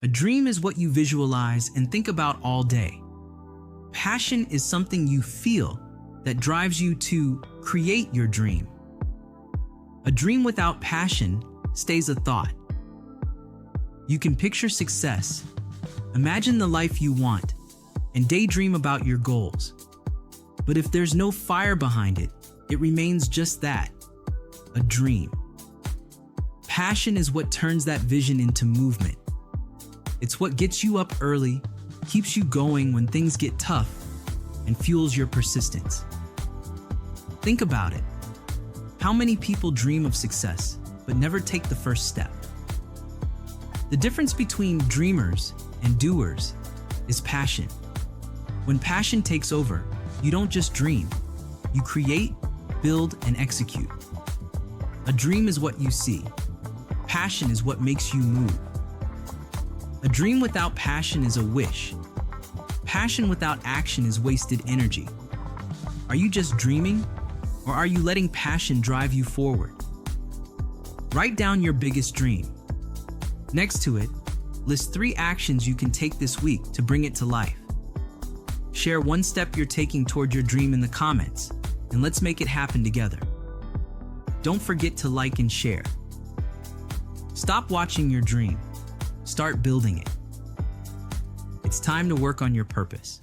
A dream is what you visualize and think about all day. Passion is something you feel that drives you to create your dream. A dream without passion stays a thought. You can picture success, imagine the life you want, and daydream about your goals. But if there's no fire behind it, it remains just that, a dream. Passion is what turns that vision into movement. It's what gets you up early, keeps you going when things get tough, and fuels your persistence. Think about it. How many people dream of success, but never take the first step? The difference between dreamers and doers is passion. When passion takes over, you don't just dream, you create, build, and execute. A dream is what you see. Passion is what makes you move. A dream without passion is a wish. Passion without action is wasted energy. Are you just dreaming, or are you letting passion drive you forward? Write down your biggest dream. Next to it, list 3 actions you can take this week to bring it to life. Share one step you're taking toward your dream in the comments, and let's make it happen together. Don't forget to like and share. Stop watching your dream. Start building it. It's time to work on your purpose.